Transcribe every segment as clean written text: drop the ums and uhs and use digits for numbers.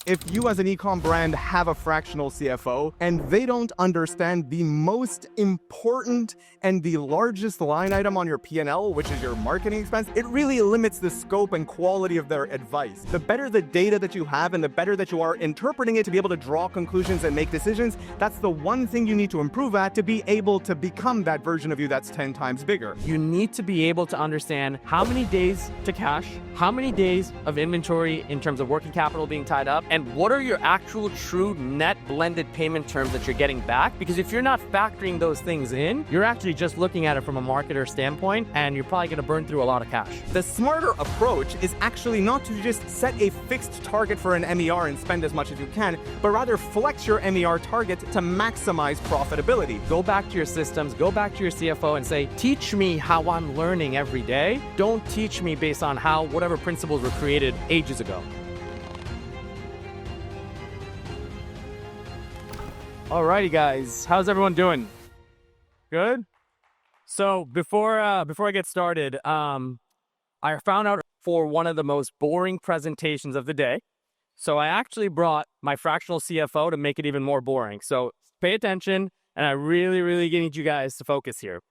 if you as an e-com brand have a fractional CFO and they don't understand the most important and the largest line item on your P&L, which is your marketing expense, it really limits the scope and quality of their advice. The better the data that you have and the better that you are interpreting it to be able to draw conclusions and make decisions, that's the one thing you need to improve at to be able to become that version of you that's 10 times bigger. You need to be able to understand how many days to cash, how many days of inventory in terms of working capital being tied up, and what are your actual true net blended payment terms that you're getting back. Because if you're not factoring those things in, you're actually just looking at it from a marketer standpoint, and you're probably going to burn through a lot of cash. The smarter approach is actually not to just set a fixed target for an MER and spend as much as you can, but rather flex your MER target to maximize profitability. Go back to your systems, go back to your CFO and say, teach me how I'm learning every day. Don't teach me based on how whatever principles were created ages ago. Alrighty guys, how's everyone doing? Good? So before I get started, I found out for one of the most boring presentations of the day. So I actually brought my fractional CFO to make it even more boring. So pay attention, and I really need you guys to focus here.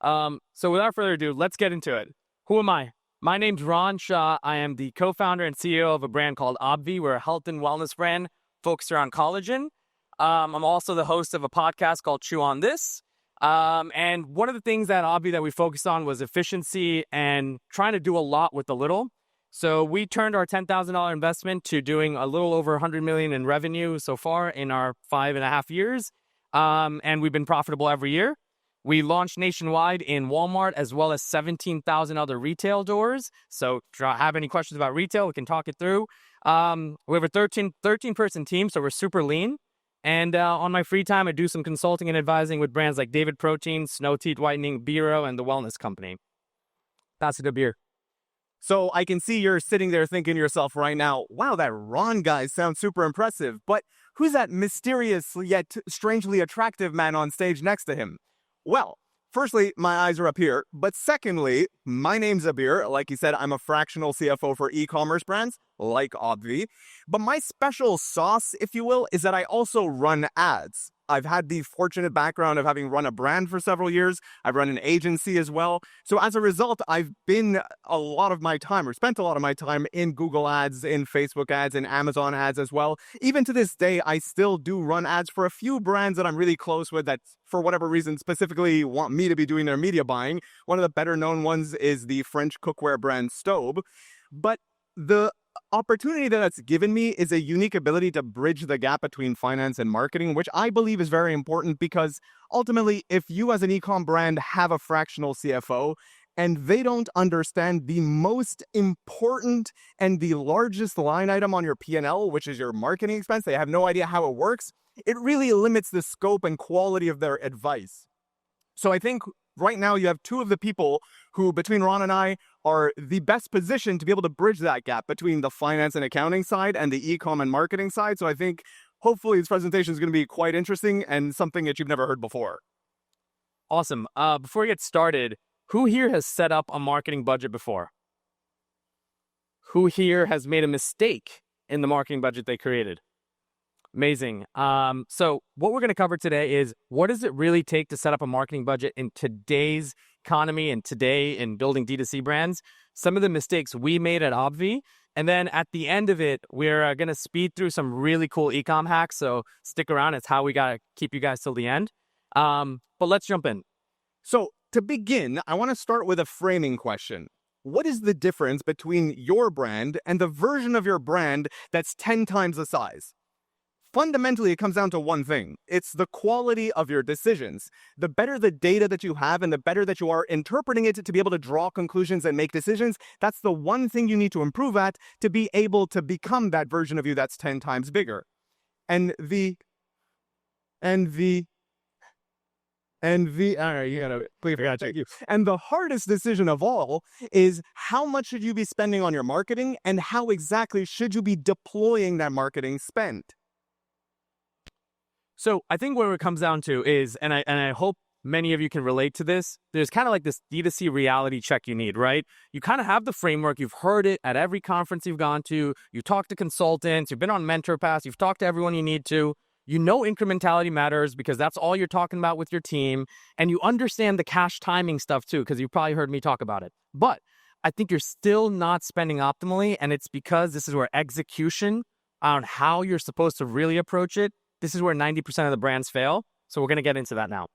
So without further ado, let's get into it. Who am I? My name's Ronak Shah. I am the co-founder and CEO of a brand called Obvi. We're a health and wellness brand focused around collagen. I'm also the host of a podcast called Chew on This. And one of the things that Obvi that we focused on was efficiency and trying to do a lot with a little. So we turned our $10,000 investment to doing a little over 100 million in revenue so far in our 5.5 years. And we've been profitable every year. We launched nationwide in Walmart as well as 17,000 other retail doors. So if you have any questions about retail, we can talk it through. We have a 13-person team, so we're super lean. And on my free time, I do some consulting and advising with brands like David Protein, Snow Teeth Whitening, Biro, and The Wellness Company. Pass it to Abir. So I can see you're sitting there thinking to yourself right now, wow, that Ron guy sounds super impressive, but who's that mysterious yet strangely attractive man on stage next to him? Well, firstly, my eyes are up here, but secondly, my name's Abir. Like you said, I'm a fractional CFO for e-commerce brands, like Obvi. But my special sauce, if you will, is that I also run ads. I've had the fortunate background of having run a brand for several years. I've run an agency as well. So as a result, I've been a lot of my time, or spent a lot of my time in Google ads, in Facebook ads, in Amazon ads as well. Even to this day, I still do run ads for a few brands that I'm really close with that, for whatever reason, specifically want me to be doing their media buying. One of the better known ones is the French cookware brand Stobe. But the opportunity that's given me is a unique ability to bridge the gap between finance and marketing, which I believe is very important because ultimately, if you as an e-com brand have a fractional CFO and they don't understand the most important and the largest line item on your P&L, which is your marketing expense, they have no idea how it works, it really limits the scope and quality of their advice. So I think right now you have two of the people who, between Ron and I, are the best positioned to be able to bridge that gap between the finance and accounting side and the e-com and marketing side. So I think hopefully this presentation is going to be quite interesting and something that you've never heard before. Awesome. Before we get started, who here has set up a marketing budget before? Who here has made a mistake in the marketing budget they created? Amazing. So what we're going to cover today is what does it really take to set up a marketing budget in today's economy and today in building DTC brands, some of the mistakes we made at Obvi, and then at the end of it, we're going to speed through some really cool e-com hacks. So stick around. It's how we got to keep you guys till the end. But let's jump in. So to begin, I want to start with a framing question. What is the difference between your brand and the version of your brand that's 10 times the size? Fundamentally, it comes down to one thing. It's the quality of your decisions. The better the data that you have and the better that you are interpreting it to be able to draw conclusions and make decisions, that's the one thing you need to improve at to be able to become that version of you that's 10 times bigger. And the hardest decision of all is how much should you be spending on your marketing and how exactly should you be deploying that marketing spend? So I think where it comes down to is, and I hope many of you can relate to this. There's kind of like this DTC reality check you need, right? You kind of have the framework. You've heard it at every conference you've gone to. You talked to consultants. You've been on Mentor Pass. You've talked to everyone you need to. You know incrementality matters because that's all you're talking about with your team. And you understand the cash timing stuff too, because you've probably heard me talk about it. But I think you're still not spending optimally. And it's because this is where execution on how you're supposed to really approach it, this is where 90% of the brands fail. So we're going to get into that now.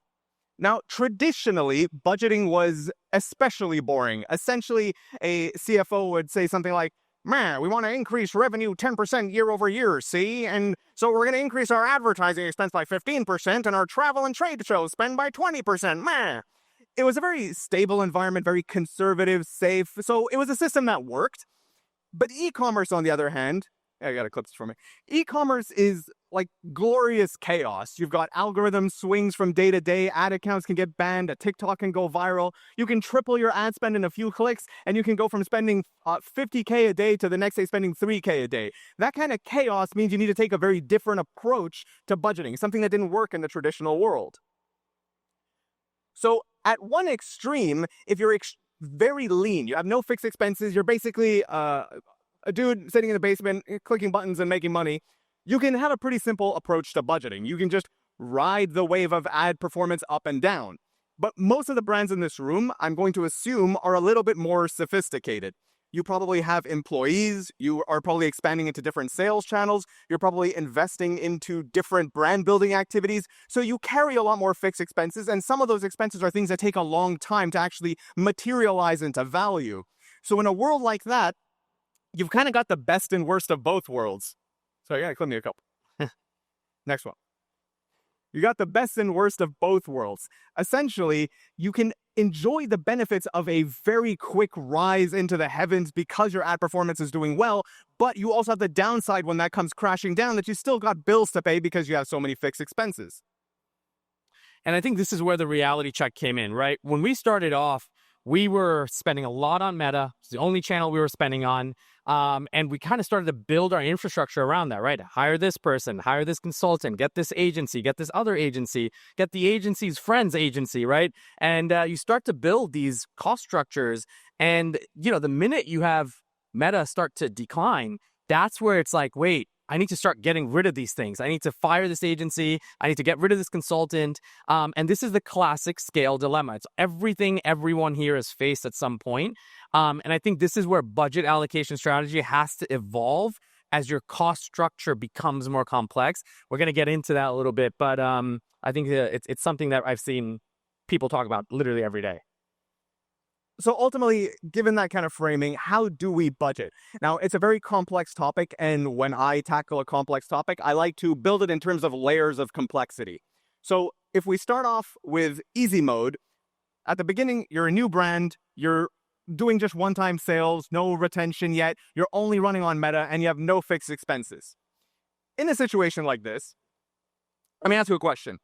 Now, traditionally, budgeting was especially boring. Essentially, a CFO would say something like, man, we want to increase revenue 10% year over year, see? And so we're going to increase our advertising expense by 15% and our travel and trade show spend by 20%, man. It was a very stable environment, very conservative, safe. So it was a system that worked. But e-commerce, on the other hand, I got to clip this for me. E-commerce is like glorious chaos. You've got algorithm swings from day to day. Ad accounts can get banned. A TikTok can go viral. You can triple your ad spend in a few clicks, and you can go from spending $50K a day to the next day spending $3K a day. That kind of chaos means you need to take a very different approach to budgeting, something that didn't work in the traditional world. So at one extreme, if you're very lean, you have no fixed expenses, you're basically a dude sitting in the basement, clicking buttons and making money, you can have a pretty simple approach to budgeting. You can just ride the wave of ad performance up and down. But most of the brands in this room, I'm going to assume, are a little bit more sophisticated. You probably have employees, you are probably expanding into different sales channels, you're probably investing into different brand building activities, so you carry a lot more fixed expenses, and some of those expenses are things that take a long time to actually materialize into value. So in a world like that, you've kind of got the best and worst of both worlds. So yeah, clip me a couple. Next one. You got the best and worst of both worlds. Essentially, you can enjoy the benefits of a very quick rise into the heavens because your ad performance is doing well, but you also have the downside when that comes crashing down that you still got bills to pay because you have so many fixed expenses. And I think this is where the reality check came in, right? When we started off, we were spending a lot on Meta. It's the only channel we were spending on. And we kind of started to build our infrastructure around that, right? Hire this person, hire this consultant, get this agency, get this other agency, get the agency's friend's agency, right? And you start to build these cost structures. And, the minute you have Meta start to decline, that's where it's like, wait, I need to start getting rid of these things. I need to fire this agency. I need to get rid of this consultant. And this is the classic scale dilemma. It's everything everyone here has faced at some point. And I think this is where budget allocation strategy has to evolve as your cost structure becomes more complex. We're going to get into that a little bit, but I think it's something that I've seen people talk about literally every day. So ultimately, given that kind of framing, how do we budget? Now, it's a very complex topic, and when I tackle a complex topic, I like to build it in terms of layers of complexity. So if we start off with easy mode, at the beginning, you're a new brand, you're doing just one-time sales, no retention yet, you're only running on Meta, and you have no fixed expenses. In a situation like this, let me ask you a question.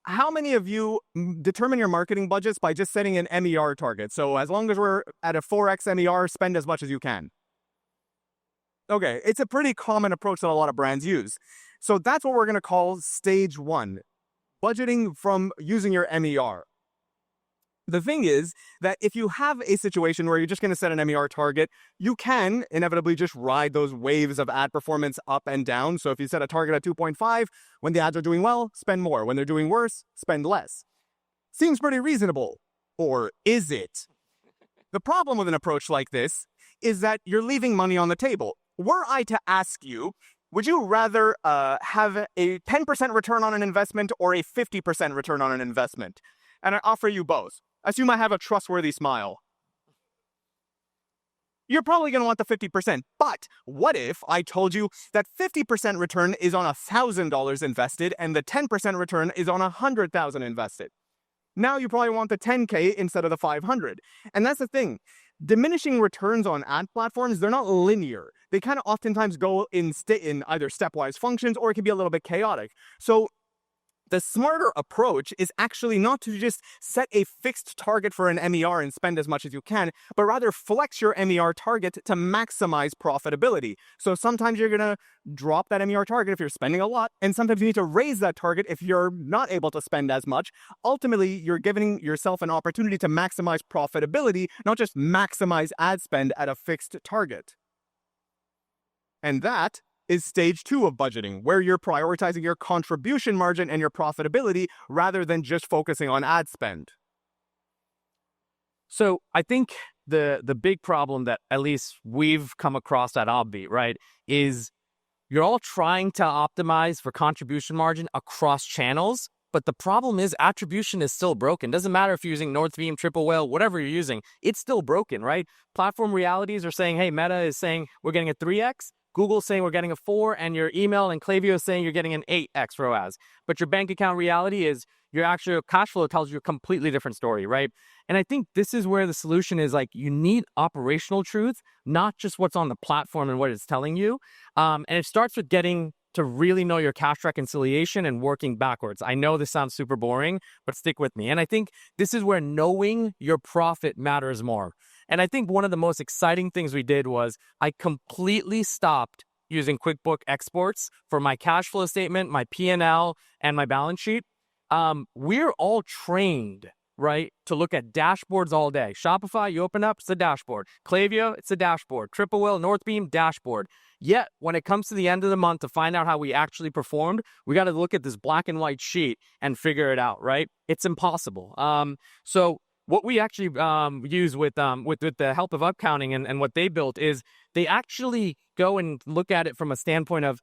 How many of you determine your marketing budgets by just setting an MER target? So as long as we're at a 4x MER, spend as much as you can. Okay, it's a pretty common approach that a lot of brands use. So that's what we're going to call stage one, budgeting from using your MER. The thing is that if you have a situation where you're just going to set an MER target, you can inevitably just ride those waves of ad performance up and down. So if you set a target at 2.5, when the ads are doing well, spend more. When they're doing worse, spend less. Seems pretty reasonable. Or is it? The problem with an approach like this is that you're leaving money on the table. Were I to ask you, would you rather have a 10% return on an investment or a 50% return on an investment? And I offer you both. Assume I have a trustworthy smile. You're probably going to want the 50%. But what if I told you that 50% return is on $1,000 invested and the 10% return is on $100,000 invested? Now you probably want the 10K instead of the 500. And that's the thing. Diminishing returns on ad platforms, they're not linear. They kind of oftentimes go in either stepwise functions or it can be a little bit chaotic. So The smarter approach is actually not to just set a fixed target for an MER and spend as much as you can, but rather flex your MER target to maximize profitability. So sometimes you're going to drop that MER target if you're spending a lot, and sometimes you need to raise that target if you're not able to spend as much. Ultimately, you're giving yourself an opportunity to maximize profitability, not just maximize ad spend at a fixed target. And that is stage 2 of budgeting, where you're prioritizing your contribution margin and your profitability rather than just focusing on ad spend. So I think the big problem that at least we've come across at Obvi, right, is you're all trying to optimize for contribution margin across channels, but the problem is attribution is still broken. Doesn't matter if you're using Northbeam, Triple Whale, whatever you're using, it's still broken, right? Platform realities are saying, hey, Meta is saying we're getting a 3x. Google's saying we're getting a 4, and your email and Klaviyo is saying you're getting an 8x ROAS. But your bank account reality is your actual cash flow tells you a completely different story, right? And I think this is where the solution is like you need operational truth, not just what's on the platform and what it's telling you. And it starts with getting to really know your cash reconciliation and working backwards. I know this sounds super boring, but stick with me. And I think this is where knowing your profit matters more. And I think one of the most exciting things we did was I completely stopped using QuickBook exports for my cash flow statement, my P&L, and my balance sheet. We're all trained, right, to look at dashboards all day. Shopify, you open up, it's a dashboard. Klaviyo, it's a dashboard. Triple Whale, Northbeam, dashboard. Yet, when it comes to the end of the month to find out how we actually performed, we got to look at this black and white sheet and figure it out, right? It's impossible. So what we actually use with the help of Upcounting and what they built is they actually go and look at it from a standpoint of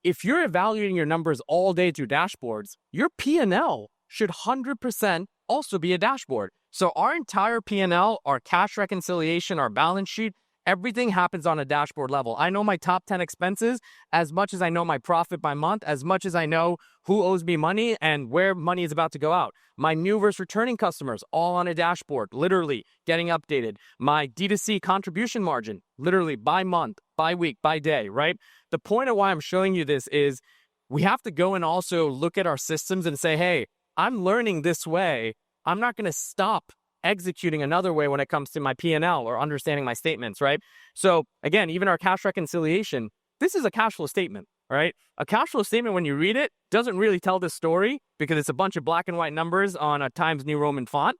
if you're evaluating your numbers all day through dashboards, your P&L should 100% also be a dashboard. So our entire P&L, our cash reconciliation, our balance sheet, everything happens on a dashboard level. I know my top 10 expenses as much as I know my profit by month, as much as I know who owes me money and where money is about to go out. My new versus returning customers, all on a dashboard, literally getting updated. My DTC contribution margin, literally by month, by week, by day, right? The point of why I'm showing you this is we have to go and also look at our systems and say, hey, I'm learning this way. I'm not going to stop executing another way when it comes to my P&L or understanding my statements, right? So again, even our cash reconciliation, this is a cash flow statement, right? A cash flow statement, when you read it, doesn't really tell this story because it's a bunch of black and white numbers on a Times New Roman font.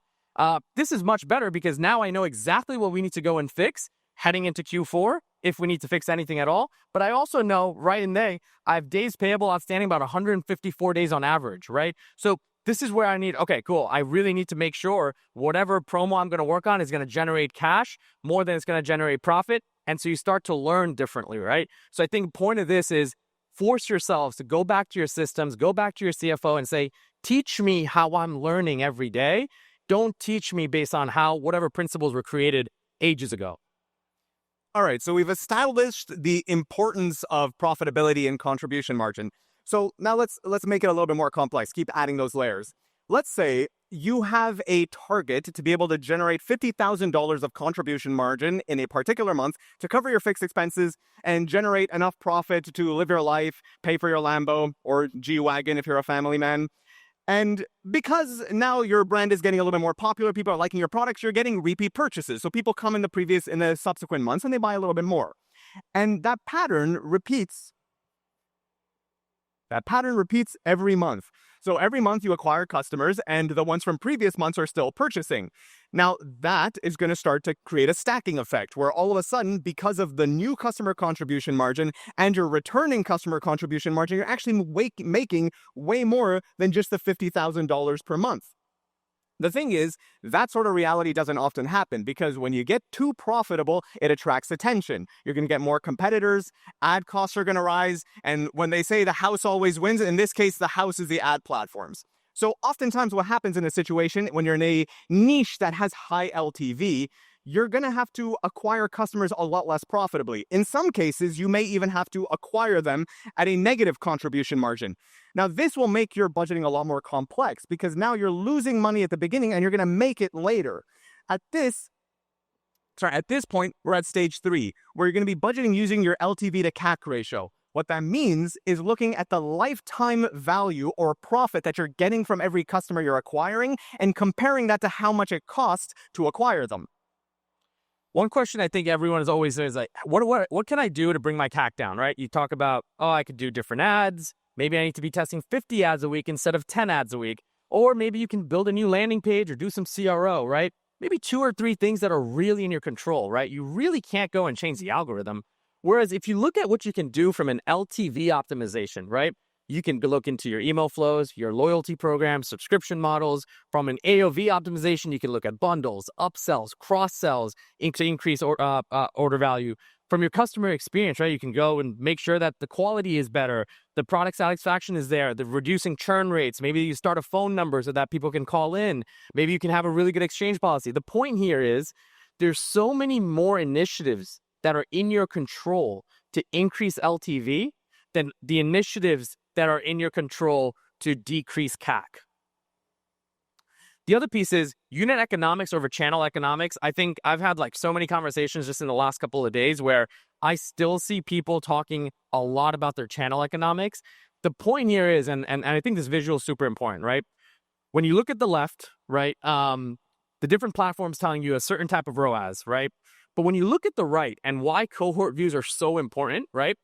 This is much better because now I know exactly what we need to go and fix heading into Q4 if we need to fix anything at all. But I also know right in there, I have days payable outstanding about 154 days on average, right? So this is where I need, okay, cool. I really need to make sure whatever promo I'm going to work on is going to generate cash more than it's going to generate profit. And so you start to learn differently, right? So I think the point of this is force yourselves to go back to your systems, go back to your CFO and say, teach me how I'm learning every day. Don't teach me based on how whatever principles were created ages ago. All right, so we've established the importance of profitability and contribution margin. So now let's make it a little bit more complex. Keep adding those layers. Let's say you have a target to be able to generate $50,000 of contribution margin in a particular month to cover your fixed expenses and generate enough profit to live your life, pay for your Lambo or G-Wagon if you're a family man. And because now your brand is getting a little bit more popular, people are liking your products, you're getting repeat purchases. So people come in the subsequent months and they buy a little bit more. And that pattern repeats. That pattern repeats every month. So every month you acquire customers and the ones from previous months are still purchasing. Now that is going to start to create a stacking effect where all of a sudden, because of the new customer contribution margin and your returning customer contribution margin, you're actually making way more than just the $50,000 per month. The thing is, that sort of reality doesn't often happen because when you get too profitable, it attracts attention. You're going to get more competitors, ad costs are going to rise, and when they say the house always wins, in this case, the house is the ad platforms. So oftentimes what happens in a situation when you're in a niche that has high LTV, you're going to have to acquire customers a lot less profitably. In some cases, you may even have to acquire them at a negative contribution margin. Now, this will make your budgeting a lot more complex because now you're losing money at the beginning and you're going to make it later. At this point, we're at stage 3, where you're going to be budgeting using your LTV to CAC ratio. What that means is looking at the lifetime value or profit that you're getting from every customer you're acquiring and comparing that to how much it costs to acquire them. One question I think everyone is always is like, what can I do to bring my CAC down, right? You talk about, oh, I could do different ads. Maybe I need to be testing 50 ads a week instead of 10 ads a week. Or maybe you can build a new landing page or do some CRO, right? Maybe 2 or 3 things that are really in your control, right? You really can't go and change the algorithm. Whereas if you look at what you can do from an LTV optimization, right? You can look into your email flows, your loyalty programs, subscription models. From an AOV optimization, you can look at bundles, upsells, cross-sells to increase order value. From your customer experience, right, you can go and make sure that the quality is better, the product satisfaction is there, the reducing churn rates. Maybe you start a phone number so that people can call in. Maybe you can have a really good exchange policy. The point here is there's so many more initiatives that are in your control to increase LTV than the initiatives that are in your control to decrease CAC. The other piece is unit economics over channel economics. I think I've had like so many conversations just in the last couple of days where I still see people talking a lot about their channel economics. The point here is, and I think this visual is super important, right? When you look at the left, right, the different platforms telling you a certain type of ROAS, right? But when you look at the right and why cohort views are so important, right?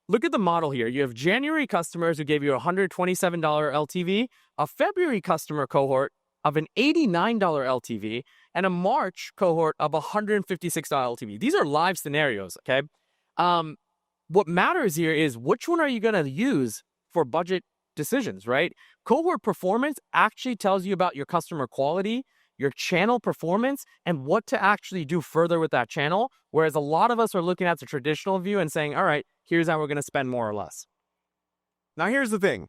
Look at the model here. You have January customers who gave you a $127 LTV, a February customer cohort of an $89 LTV, and a March cohort of $156 LTV. These are live scenarios, okay? What matters here is which one are you going to use for budget decisions, right? Cohort performance actually tells you about your customer quality, your channel performance, and what to actually do further with that channel. Whereas a lot of us are looking at the traditional view and saying, all right, here's how we're going to spend more or less. Now, here's the thing.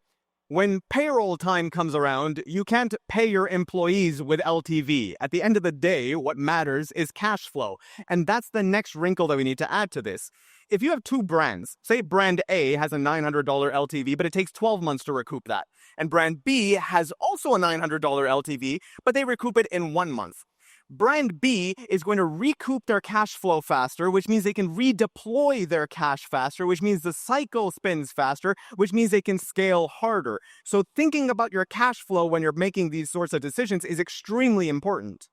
When payroll time comes around, you can't pay your employees with LTV. At the end of the day, what matters is cash flow. And that's the next wrinkle that we need to add to this. If you have 2 brands, say brand A has a $900 LTV, but it takes 12 months to recoup that. And brand B has also a $900 LTV, but they recoup it in 1 month. Brand B is going to recoup their cash flow faster, which means they can redeploy their cash faster, which means the cycle spins faster, which means they can scale harder. So thinking about your cash flow when you're making these sorts of decisions is extremely important.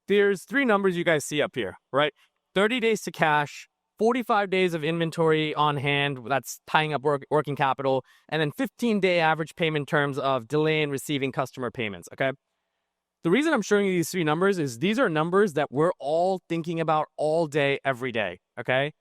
There's 3 numbers you guys see up here, right? 30 days to cash, 45 days of inventory on hand, that's tying up working capital, and then 15-day average payment terms of delay in receiving customer payments, okay? The reason I'm showing you these 3 numbers is these are numbers that we're all thinking about all day, every day, okay?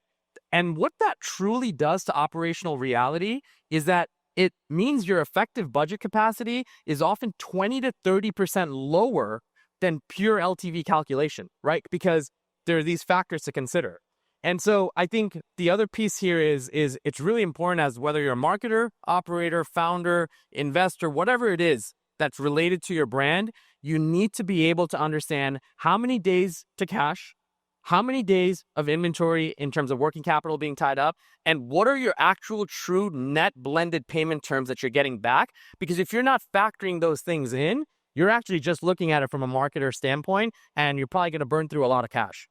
And what that truly does to operational reality is that it means your effective budget capacity is often 20 to 30% lower than pure LTV calculation, right? Because there are these factors to consider. And so I think the other piece here is it's really important as whether you're a marketer, operator, founder, investor, whatever it is that's related to your brand, you need to be able to understand how many days to cash, how many days of inventory in terms of working capital being tied up, and what are your actual true net blended payment terms that you're getting back. Because if you're not factoring those things in, you're actually just looking at it from a marketer standpoint, and you're probably going to burn through a lot of cash.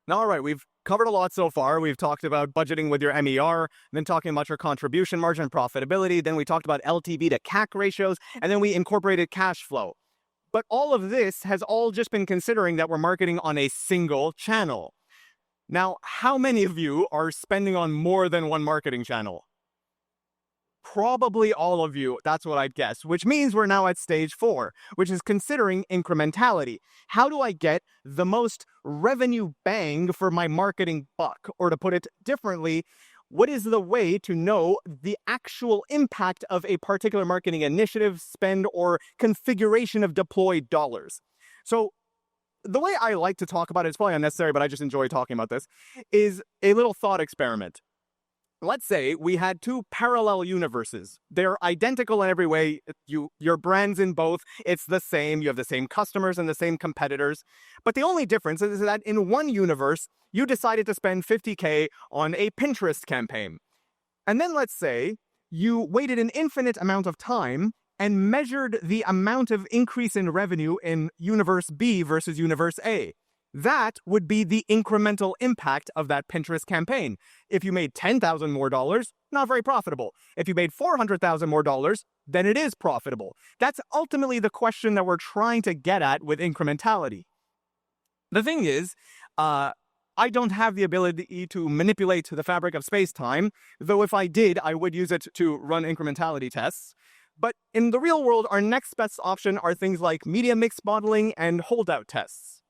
Now, all right, we've covered a lot so far. We've talked about budgeting with your MER, then talking about your contribution margin profitability. Then we talked about LTV to CAC ratios, and then we incorporated cash flow. But all of this has all just been considering that we're marketing on a single channel. Now, how many of you are spending on more than one marketing channel? Probably all of you, that's what I'd guess, which means we're now at stage 4, which is considering incrementality. How do I get the most revenue bang for my marketing buck? Or to put it differently, what is the way to know the actual impact of a particular marketing initiative, spend, or configuration of deployed dollars? So the way I like to talk about it, it's probably unnecessary, but I just enjoy talking about this, is a little thought experiment. Let's say we had 2 parallel universes. They're identical in every way. Your brand's in both. It's the same. You have the same customers and the same competitors. But the only difference is that in one universe, you decided to spend $50K on a Pinterest campaign. And then let's say you waited an infinite amount of time and measured the amount of increase in revenue in universe B versus universe A. That would be the incremental impact of that Pinterest campaign. If you made $10,000 more dollars, not very profitable. If you made $400,000 more dollars, then it is profitable. That's ultimately the question that we're trying to get at with incrementality. The thing is, I don't have the ability to manipulate the fabric of space-time, though if I did, I would use it to run incrementality tests. But in the real world, our next best option are things like media mix modeling and holdout tests.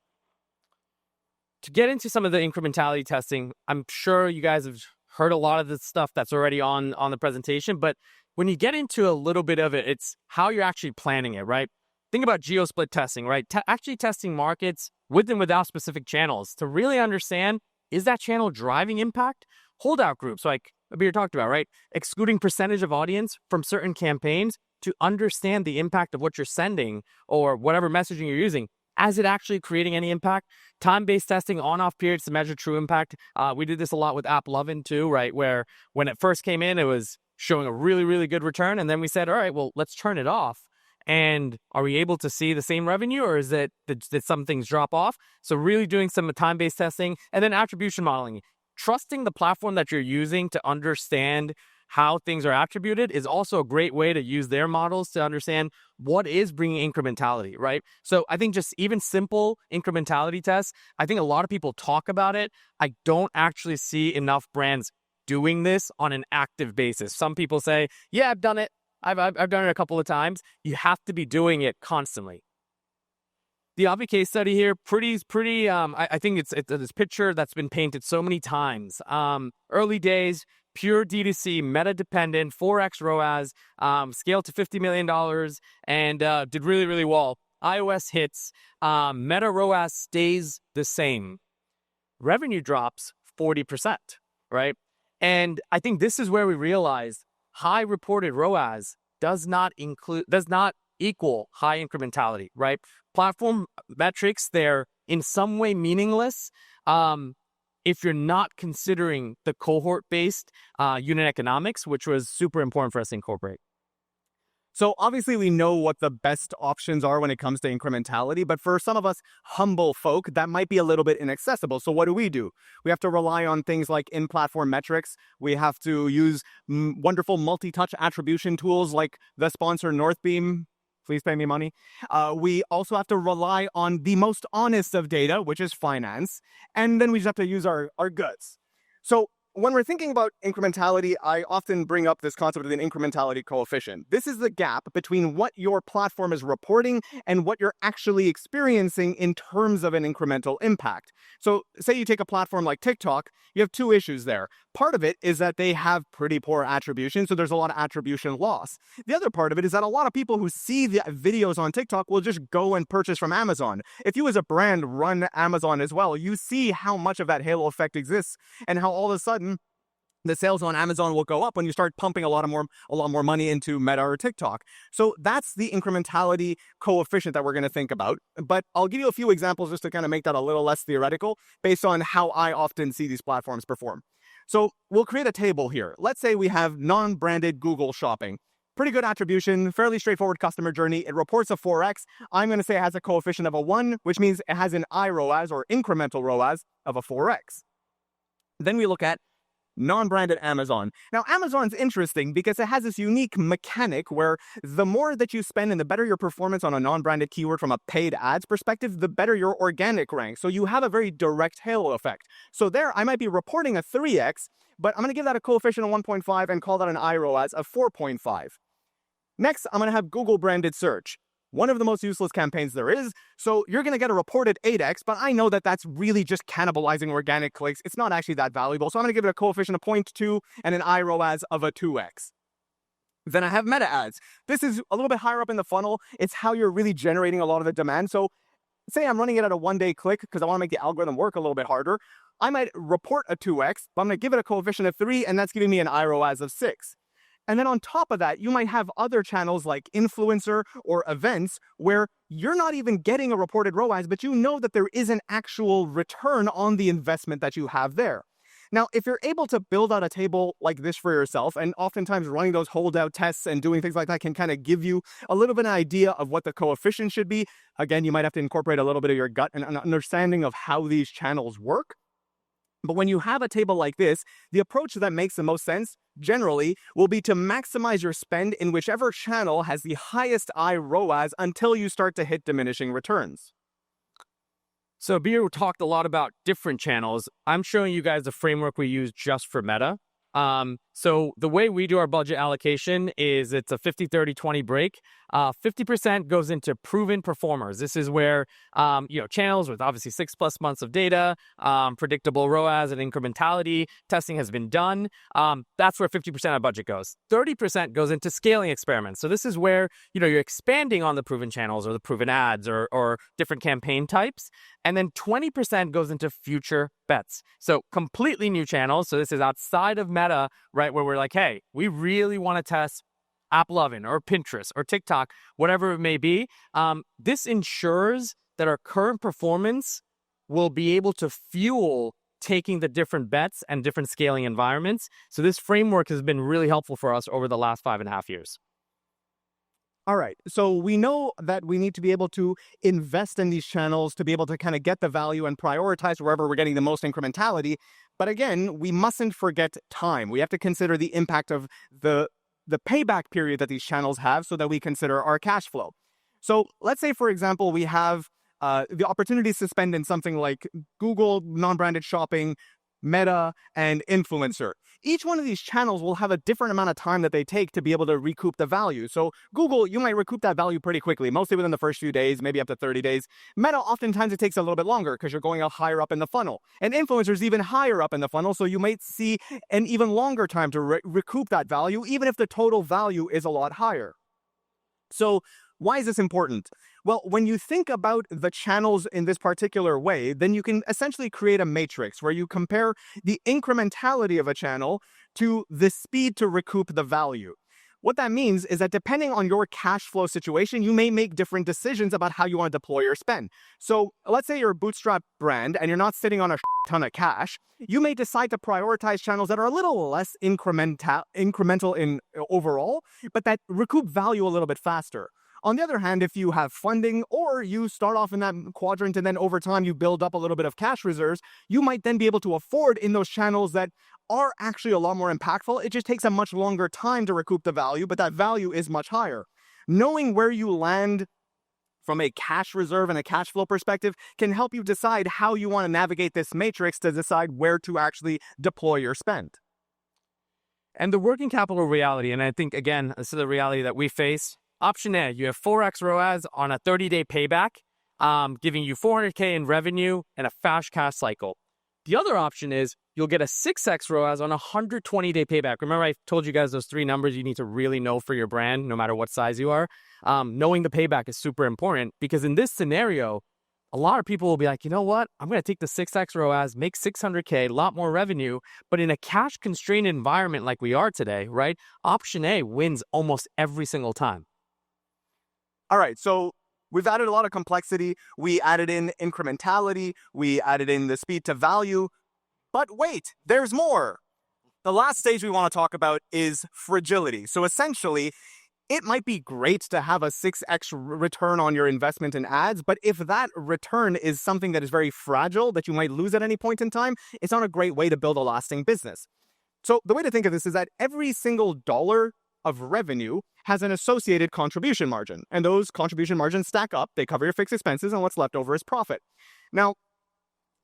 To get into some of the incrementality testing, I'm sure you guys have heard a lot of the stuff that's already on the presentation, but when you get into a little bit of it, it's how you're actually planning it, right? Think about geo-split testing, right? Actually testing markets with and without specific channels to really understand, is that channel driving impact? Holdout groups, like Abir talked about, right? Excluding percentage of audience from certain campaigns to understand the impact of what you're sending or whatever messaging you're using. Is it actually creating any impact? Time-based testing, on-off periods to measure true impact. We did this a lot with AppLovin too, right? Where when it first came in, it was showing a really, really good return. And then we said, all right, well, let's turn it off. And are we able to see the same revenue, or is it did some things drop off? So really doing some time-based testing, and then attribution modeling. Trusting the platform that you're using to understand how things are attributed is also a great way to use their models to understand what is bringing incrementality, right? So I think just even simple incrementality tests, I think a lot of people talk about it. I don't actually see enough brands doing this on an active basis. Some people say, yeah, I've done it. I've done it a couple of times. You have to be doing it constantly. The Obvi case study here, pretty. I think it's this picture that's been painted so many times. Early days, pure DTC, meta-dependent, 4x ROAS, scaled to $50 million, and did really, really well. iOS hits, meta ROAS stays the same. Revenue drops 40%, right? And I think this is where we realized high reported ROAS does not equal high incrementality, right? Platform metrics, they're in some way meaningless if you're not considering the cohort-based unit economics, which was super important for us to incorporate. So obviously we know what the best options are when it comes to incrementality, but for some of us humble folk, that might be a little bit inaccessible. So what do? We have to rely on things like in-platform metrics. We have to use wonderful multi-touch attribution tools like the sponsor Northbeam. Please pay me money. We also have to rely on the most honest of data, which is finance. And then we just have to use our guts. So when we're thinking about incrementality, I often bring up this concept of an incrementality coefficient. This is the gap between what your platform is reporting and what you're actually experiencing in terms of an incremental impact. So say you take a platform like TikTok, you have two issues there. Part of it is that they have pretty poor attribution, so there's a lot of attribution loss. The other part of it is that a lot of people who see the videos on TikTok will just go and purchase from Amazon. If you as a brand run Amazon as well, you see how much of that halo effect exists and how all of a sudden the sales on Amazon will go up when you start pumping a lot more money into Meta or TikTok. So that's the incrementality coefficient that we're going to think about. But I'll give you a few examples just to kind of make that a little less theoretical based on how I often see these platforms perform. So we'll create a table here. Let's say we have non-branded Google shopping. Pretty good attribution, fairly straightforward customer journey. It reports a 4x. I'm going to say it has a coefficient of a 1, which means it has an iROAS or incremental ROAS of a 4x. Then we look at non-branded Amazon. Now, Amazon's interesting because it has this unique mechanic where the more that you spend and the better your performance on a non-branded keyword from a paid ads perspective, the better your organic rank. So you have a very direct halo effect. So there, I might be reporting a 3x, but I'm going to give that a coefficient of 1.5 and call that an iROAS of 4.5. Next, I'm going to have Google branded search. One of the most useless campaigns there is, so you're going to get a reported 8x, but I know that that's really just cannibalizing organic clicks. It's not actually that valuable, so I'm going to give it a coefficient of 0.2 and an iROAS of a 2x. Then I have meta ads. This is a little bit higher up in the funnel. It's how you're really generating a lot of the demand. So say I'm running it at a one-day click because I want to make the algorithm work a little bit harder. I might report a 2x, but I'm going to give it a coefficient of 3, and that's giving me an iROAS of 6. And then on top of that, you might have other channels like influencer or events where you're not even getting a reported ROAS, but you know that there is an actual return on the investment that you have there. Now, if you're able to build out a table like this for yourself, and oftentimes running those holdout tests and doing things like that can kind of give you a little bit of an idea of what the coefficient should be. Again, you might have to incorporate a little bit of your gut and an understanding of how these channels work. But when you have a table like this, the approach that makes the most sense, generally, will be to maximize your spend in whichever channel has the highest ROAS until you start to hit diminishing returns. So Abir talked a lot about different channels. I'm showing you guys the framework we use just for Meta. So the way we do our budget allocation is it's a 50-30-20 break. 50% goes into proven performers. This is where, channels with obviously 6+ months of data, predictable ROAS and incrementality testing has been done. That's where 50% of budget goes. 30% goes into scaling experiments. So this is where, you're expanding on the proven channels or the proven ads or different campaign types. And then 20% goes into future bets. So completely new channels. So this is outside of Meta, right? Where we're like, hey, we really want to test AppLovin or Pinterest or TikTok, whatever it may be. This ensures that our current performance will be able to fuel taking the different bets and different scaling environments. So this framework has been really helpful for us over the last 5.5 years. All right, so we know that we need to be able to invest in these channels to be able to kind of get the value and prioritize wherever we're getting the most incrementality. But again, we mustn't forget time. We have to consider the impact of the payback period that these channels have so that we consider our cash flow. So let's say, for example, we have the opportunities to spend in something like Google, non-branded shopping, Meta, and influencer. Each one of these channels will have a different amount of time that they take to be able to recoup the value. So Google, you might recoup that value pretty quickly, mostly within the first few days, maybe up to 30 days. Meta, oftentimes it takes a little bit longer because you're going out higher up in the funnel. And influencers even higher up in the funnel, so you might see an even longer time to recoup that value, even if the total value is a lot higher. So why is this important? Well, when you think about the channels in this particular way, then you can essentially create a matrix where you compare the incrementality of a channel to the speed to recoup the value. What that means is that depending on your cash flow situation, you may make different decisions about how you want to deploy your spend. So let's say you're a bootstrap brand and you're not sitting on a ton of cash. You may decide to prioritize channels that are a little less incremental in overall, but that recoup value a little bit faster. On the other hand, if you have funding or you start off in that quadrant and then over time you build up a little bit of cash reserves, you might then be able to afford in those channels that are actually a lot more impactful. It just takes a much longer time to recoup the value, but that value is much higher. Knowing where you land from a cash reserve and a cash flow perspective can help you decide how you want to navigate this matrix to decide where to actually deploy your spend. And the working capital reality, and I think, again, this is the reality that we face. Option A, you have 4x ROAS on a 30-day payback, giving you $400K in revenue and a fast cash cycle. The other option is you'll get a 6x ROAS on a 120-day payback. Remember, I told you guys those 3 numbers you need to really know for your brand, no matter what size you are. Knowing the payback is super important because in this scenario, a lot of people will be like, you know what? I'm going to take the 6x ROAS, make $600K, a lot more revenue. But in a cash-constrained environment like we are today, right? Option A wins almost every single time. All right, so we've added a lot of complexity. We added in incrementality. We added in the speed to value. But wait, there's more. The last stage we want to talk about is fragility. So essentially, it might be great to have a 6x return on your investment in ads, but if that return is something that is very fragile, that you might lose at any point in time, it's not a great way to build a lasting business. So the way to think of this is that every single dollar of revenue has an associated contribution margin. And those contribution margins stack up, they cover your fixed expenses, and what's left over is profit. Now,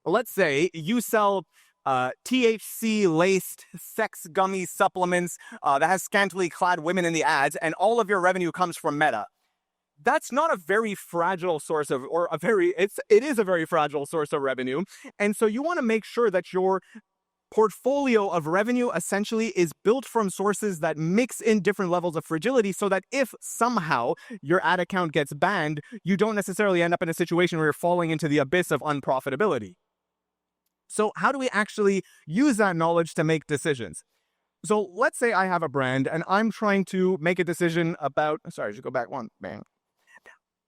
let's say you sell THC-laced sex gummy supplements that has scantily clad women in the ads, and all of your revenue comes from Meta. That's not a very fragile source of, it is a very fragile source of revenue. And so you want to make sure that your portfolio of revenue essentially is built from sources that mix in different levels of fragility so that if somehow your ad account gets banned, you don't necessarily end up in a situation where you're falling into the abyss of unprofitability. So how do we actually use that knowledge to make decisions? So let's say I have a brand and I'm trying to make a decision about, sorry, just go back one, bang.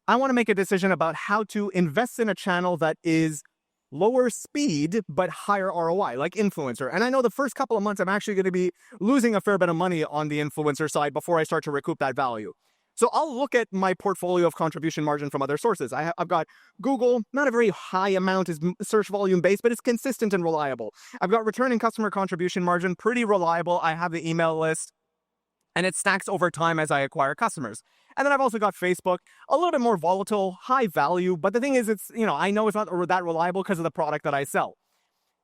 I want to make a decision about how to invest in a channel that is lower speed, but higher ROI, like influencer. And I know the first couple of months, I'm actually going to be losing a fair bit of money on the influencer side before I start to recoup that value. So I'll look at my portfolio of contribution margin from other sources. I've got Google, not a very high amount is search volume based, but it's consistent and reliable. I've got returning customer contribution margin, pretty reliable. I have the email list, and it stacks over time as I acquire customers. And then I've also got Facebook, a little bit more volatile, high value. But the thing is, I know it's not that reliable because of the product that I sell.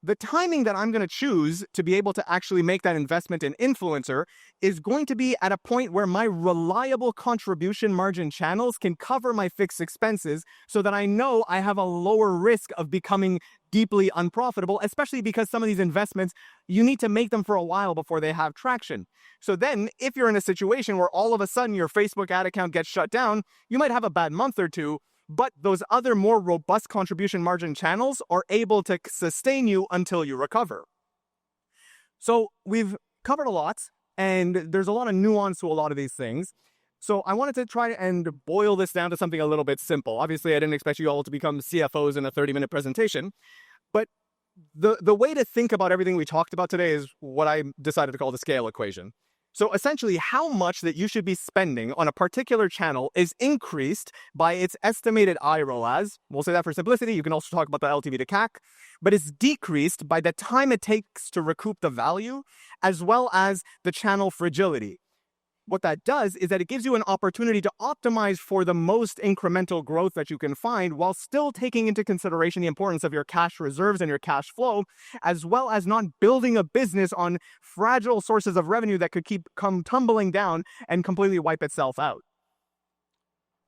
The timing that I'm going to choose to be able to actually make that investment in influencer is going to be at a point where my reliable contribution margin channels can cover my fixed expenses so that I know I have a lower risk of becoming deeply unprofitable, especially because some of these investments, you need to make them for a while before they have traction. So then if you're in a situation where all of a sudden your Facebook ad account gets shut down, you might have a bad month or two, but those other more robust contribution margin channels are able to sustain you until you recover. So we've covered a lot, and there's a lot of nuance to a lot of these things. So I wanted to try and boil this down to something a little bit simple. Obviously, I didn't expect you all to become CFOs in a 30-minute presentation, but the way to think about everything we talked about today is what I decided to call the scale equation. So essentially, how much that you should be spending on a particular channel is increased by its estimated IROAS. We'll say that for simplicity. You can also talk about the LTV to CAC, but it's decreased by the time it takes to recoup the value, as well as the channel fragility. What that does is that it gives you an opportunity to optimize for the most incremental growth that you can find while still taking into consideration the importance of your cash reserves and your cash flow, as well as not building a business on fragile sources of revenue that could come tumbling down and completely wipe itself out.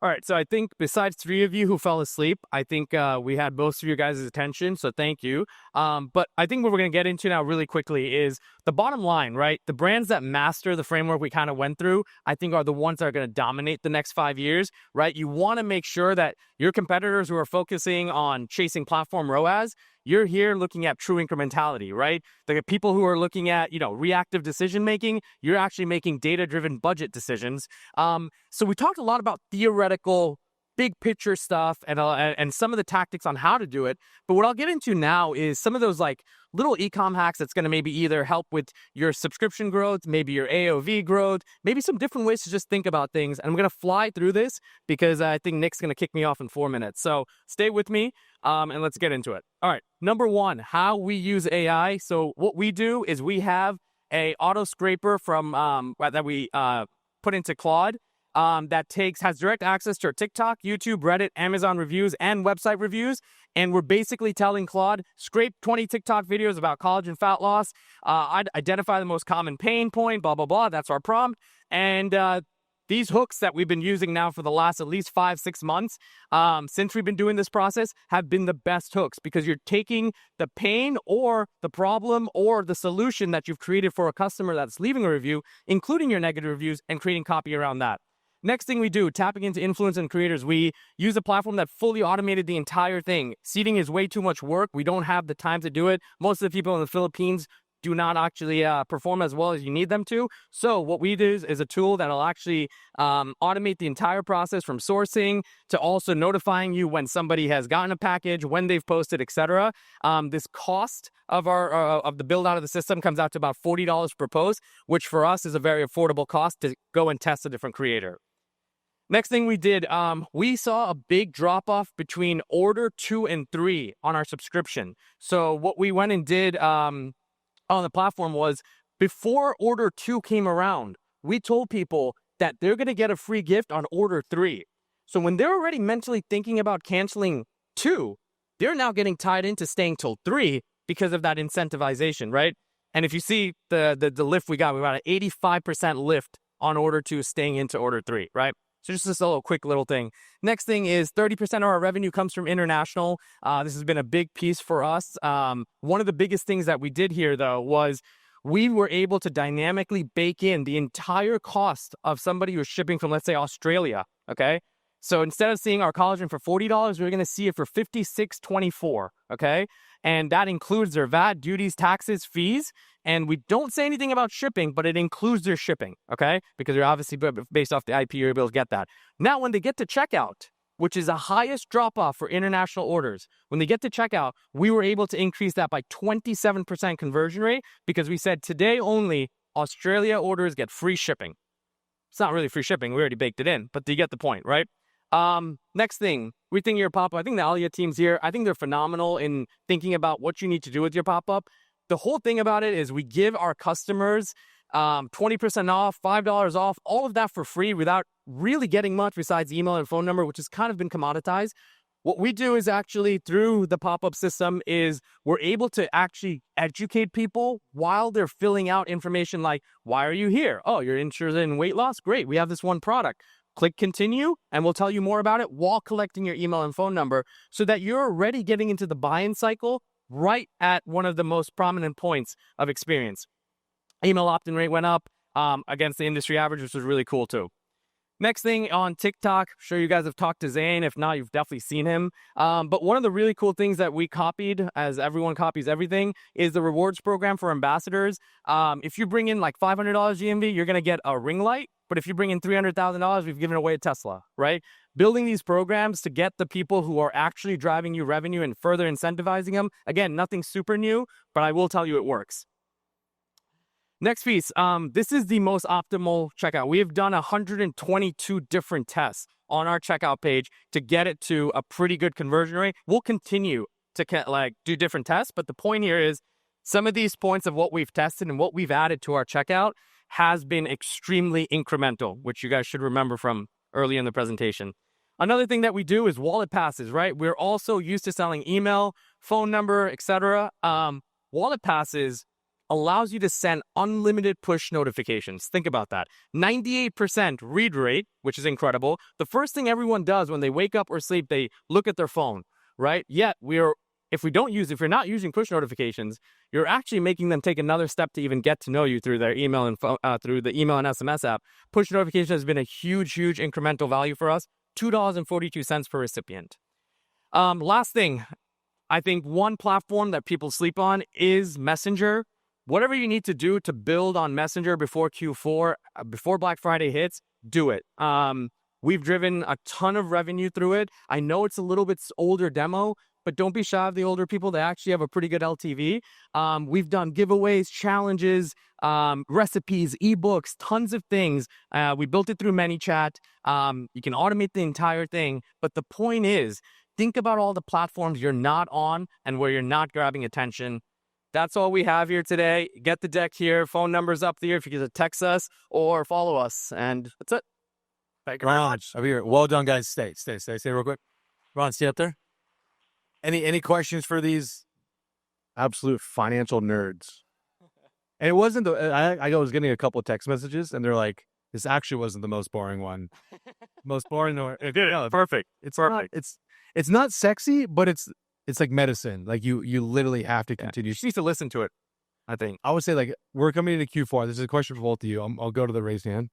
All right, so I think besides 3 of you who fell asleep, I think we had most of your guys' attention, so thank you. But I think what we're going to get into now really quickly is the bottom line, right? The brands that master the framework we kind of went through, I think are the ones that are going to dominate the next 5 years, right? You want to make sure that your competitors who are focusing on chasing platform ROAS, you're here looking at true incrementality, right? The people who are looking at, reactive decision making, you're actually making data-driven budget decisions. So we talked a lot about theoretical, big picture stuff and some of the tactics on how to do it. But what I'll get into now is some of those like little e-com hacks that's going to maybe either help with your subscription growth, maybe your AOV growth, maybe some different ways to just think about things. And I'm going to fly through this because I think Nick's going to kick me off in 4 minutes. So stay with me and let's get into it. All right. Number one, how we use AI. So what we do is we have a auto scraper from that we put into Claude. That has direct access to our TikTok, YouTube, Reddit, Amazon reviews, and website reviews. And we're basically telling Claude, scrape 20 TikTok videos about collagen fat loss, identify the most common pain point, blah, blah, blah. That's our prompt. And these hooks that we've been using now for the last at least 5-6 months, since we've been doing this process, have been the best hooks because you're taking the pain or the problem or the solution that you've created for a customer that's leaving a review, including your negative reviews, and creating copy around that. Next thing we do, tapping into influence and creators. We use a platform that fully automated the entire thing. Seeding is way too much work. We don't have the time to do it. Most of the people in the Philippines do not actually perform as well as you need them to. So what we do is a tool that'll actually automate the entire process from sourcing to also notifying you when somebody has gotten a package, when they've posted, etc. This cost of the build out of the system comes out to about $40 per post, which for us is a very affordable cost to go and test a different creator. Next thing we did, we saw a big drop-off between order 2 and 3 on our subscription. So what we went and did on the platform was, before order 2 came around, we told people that they're going to get a free gift on order 3. So when they're already mentally thinking about canceling 2, they're now getting tied into staying till 3 because of that incentivization, right? And if you see the lift we got an 85% lift on order 2 staying into order 3, right? So just this little quick little thing. Next thing is 30% of our revenue comes from international. This has been a big piece for us. One of the biggest things that we did here, though, was we were able to dynamically bake in the entire cost of somebody who's shipping from, let's say, Australia, okay? So instead of seeing our collagen for $40, we're going to see it for $56.24, okay? And that includes their VAT, duties, taxes, fees. And we don't say anything about shipping, but it includes their shipping, okay? Because you're obviously, based off the IP, you're able to get that. Now, when they get to checkout, which is the highest drop-off for international orders. When they get to checkout, we were able to increase that by 27% conversion rate because we said today only Australia orders get free shipping. It's not really free shipping. We already baked it in, but you get the point, right? Next thing, rethinking your pop-up. I think the Alia team's here. I think they're phenomenal in thinking about what you need to do with your pop-up. The whole thing about it is we give our customers 20% off, $5 off, all of that for free without really getting much besides email and phone number, which has kind of been commoditized. What we do is actually through the pop-up system is we're able to actually educate people while they're filling out information like, why are you here? Oh, you're interested in weight loss? Great, we have this one product. Click continue and we'll tell you more about it while collecting your email and phone number so that you're already getting into the buy-in cycle right at one of the most prominent points of experience. Email opt-in rate went up against the industry average, which was really cool too. Next thing on TikTok, I'm sure you guys have talked to Zane. If not, you've definitely seen him. But one of the really cool things that we copied, as everyone copies everything, is the rewards program for ambassadors. If you bring in like $500 GMV, you're going to get a ring light. But if you bring in $300,000, we've given away a Tesla, right? Building these programs to get the people who are actually driving you revenue and further incentivizing them. Again, nothing super new, but I will tell you it works. Next piece, this is the most optimal checkout. We have done 122 different tests on our checkout page to get it to a pretty good conversion rate. We'll continue to do different tests, but the point here is some of these points of what we've tested and what we've added to our checkout has been extremely incremental, which you guys should remember from early in the presentation. Another thing that we do is wallet passes, right? We're also used to selling email, phone number, etc. Wallet passes allows you to send unlimited push notifications. Think about that. 98% read rate, which is incredible. The first thing everyone does when they wake up or sleep, they look at their phone, right? Yet if you're not using push notifications, you're actually making them take another step to even get to know you through their email and through the email and SMS app. Push notification has been a huge, huge incremental value for us. $2.42 per recipient. Last thing, I think one platform that people sleep on is Messenger. Whatever you need to do to build on Messenger before Q4, before Black Friday hits, do it. We've driven a ton of revenue through it. I know it's a little bit older demo, but don't be shy of the older people. They actually have a pretty good LTV. We've done giveaways, challenges, recipes, ebooks, tons of things. We built it through ManyChat. You can automate the entire thing. But the point is, think about all the platforms you're not on and where you're not grabbing attention. That's all we have here today. Get the deck here. Phone numbers up there if you can text us or follow us. And that's it. Thank you very much. Abir, well done, guys. Stay real quick. Ron, stay up there. Any questions for these absolute financial nerds? And it wasn't I was getting a couple of text messages, and they're like, "This actually wasn't the most boring one. Most boring." Perfect. It's perfect. It's not sexy, but it's like medicine. Like you literally have to continue. You need to listen to it, I think. I would say, like, we're coming into Q4. This is a question for both of you. I'll go to the raised hand.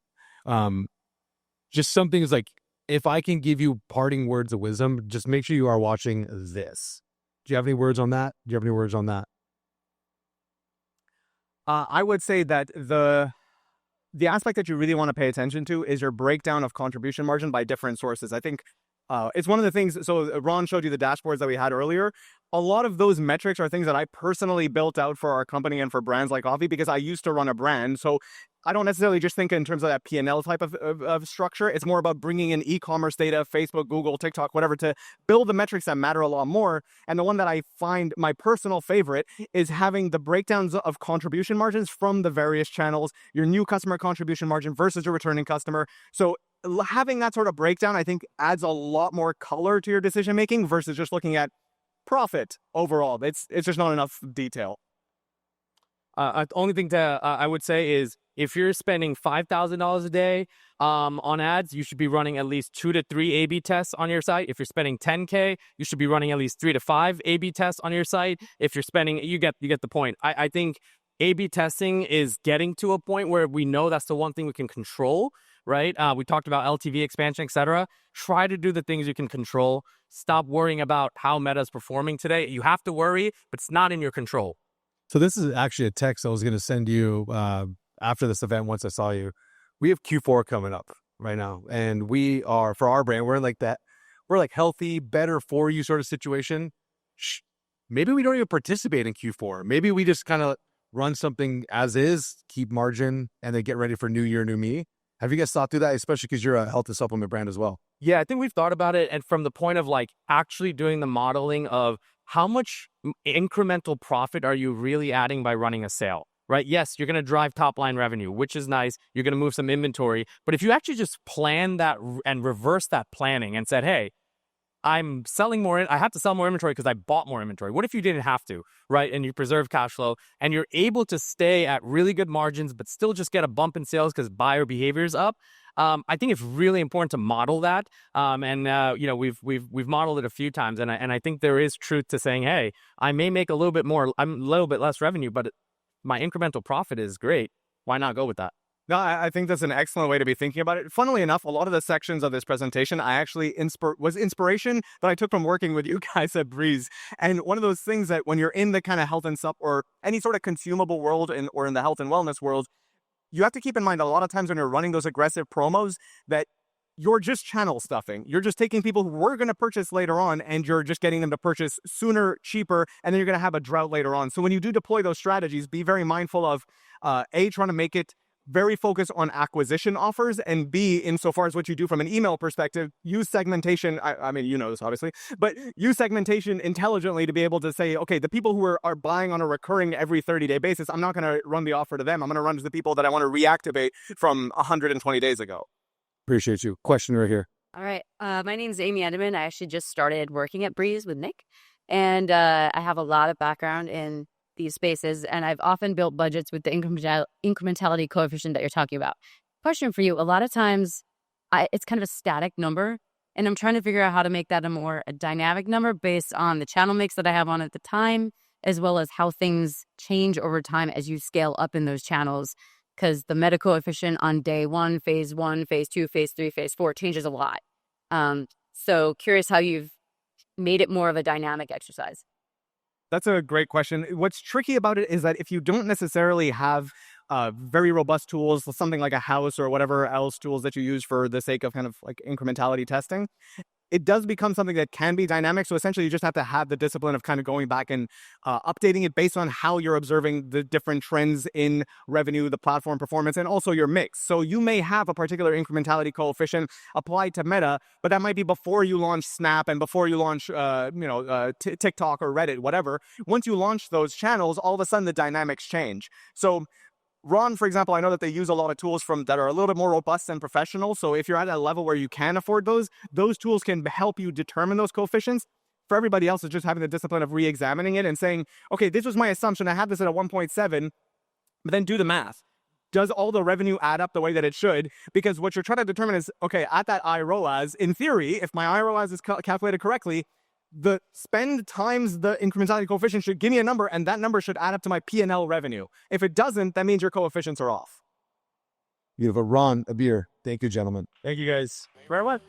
Just some things like, if I can give you parting words of wisdom, just make sure you are watching this. Do you have any words on that? I would say that the aspect that you really want to pay attention to is your breakdown of contribution margin by different sources. I think it's one of the things. So Ron showed you the dashboards that we had earlier. A lot of those metrics are things that I personally built out for our company and for brands like Obvi because I used to run a brand. So I don't necessarily just think in terms of that P&L type of structure. It's more about bringing in e-commerce data, Facebook, Google, TikTok, whatever, to build the metrics that matter a lot more. And the one that I find my personal favorite is having the breakdowns of contribution margins from the various channels, your new customer contribution margin versus your returning customer. So having that sort of breakdown, I think, adds a lot more color to your decision making versus just looking at profit overall. It's just not enough detail. The only thing I would say is, if you're spending $5,000 a day on ads, you should be running at least 2 to 3 A/B tests on your site. If you're spending $10K, you should be running at least 3 to 5 A/B tests on your site. If you're spending, you get the point. I think A/B testing is getting to a point where we know that's the one thing we can control, right? We talked about LTV expansion, etc. Try to do the things you can control. Stop worrying about how Meta is performing today. You have to worry, but it's not in your control. So this is actually a text I was going to send you after this event. Once I saw you, we have Q4 coming up right now, and we are, for our brand, we're in like that. we're like healthy, better for you sort of situation, maybe we don't even participate in Q4. Maybe we just kind of run something as is, keep margin, and then get ready for new year, new me. Have you guys thought through that, especially because you're a health and supplement brand as well? Yeah, I think we've thought about it, and from the point of like actually doing the modeling of how much incremental profit are you really adding by running a sale, right? Yes, you're going to drive top line revenue, which is nice. You're going to move some inventory, but if you actually just plan that and reverse that planning and said, hey, I'm selling more. I have to sell more inventory because I bought more inventory. What if you didn't have to, right? And you preserve cash flow and you're able to stay at really good margins, but still just get a bump in sales because buyer behavior is up. I think it's really important to model that. We've modeled it a few times, and I think there is truth to saying, hey, I may make a little bit more, I'm a little bit less revenue, but my incremental profit is great. Why not go with that? No, I think that's an excellent way to be thinking about it. Funnily enough, a lot of the sections of this presentation, I actually was inspiration that I took from working with you guys at Breeze. And one of those things that when you're in the kind of health and sup or any sort of consumable world or in the health and wellness world, you have to keep in mind a lot of times when you're running those aggressive promos that you're just channel stuffing. You're just taking people who were going to purchase later on and you're just getting them to purchase sooner, cheaper, and then you're going to have a drought later on. So when you do deploy those strategies, be very mindful of trying to make it very focused on acquisition offers, and B, insofar as what you do from an email perspective, use segmentation. I mean, you know this obviously, but use segmentation intelligently to be able to say, okay, the people who are buying on a recurring every 30-day basis, I'm not going to run the offer to them. I'm going to run to the people that I want to reactivate from 120 days ago. Appreciate you. Question right here. All right. My name is Amy Edelman. I actually just started working at Breeze with Nick, and I have a lot of background in these spaces, and I've often built budgets with the incrementality coefficient that you're talking about. Question for you: a lot of times, it's kind of a static number, and I'm trying to figure out how to make that a dynamic number based on the channel mix that I have on at the time, as well as how things change over time as you scale up in those channels. Because the meta coefficient on day one, phase 2, phase 3, phase 4 changes a lot. So curious how you've made it more of a dynamic exercise. That's a great question. What's tricky about it is that if you don't necessarily have very robust tools, something like a house or whatever else tools that you use for the sake of kind of like incrementality testing, it does become something that can be dynamic. So essentially you just have to have the discipline of kind of going back and updating it based on how you're observing the different trends in revenue, the platform performance, and also your mix. So you may have a particular incrementality coefficient applied to Meta, but that might be before you launch Snap and before you launch TikTok or Reddit, whatever. Once you launch those channels, all of a sudden the dynamics change. So Ron, for example, I know that they use a lot of tools that are a little bit more robust and professional. So if you're at a level where you can afford those tools can help you determine those coefficients. For everybody else, it's just having the discipline of re-examining it and saying, okay, this was my assumption. I have this at a 1.7, but then do the math. Does all the revenue add up the way that it should? Because what you're trying to determine is, okay, at that iROAS, in theory, if my iROAS is calculated correctly, the spend times the incrementality coefficient should give me a number, and that number should add up to my P&L revenue. If it doesn't, that means your coefficients are off. Beautiful. Ron, Abir, thank you, gentlemen. Thank you guys. Very well.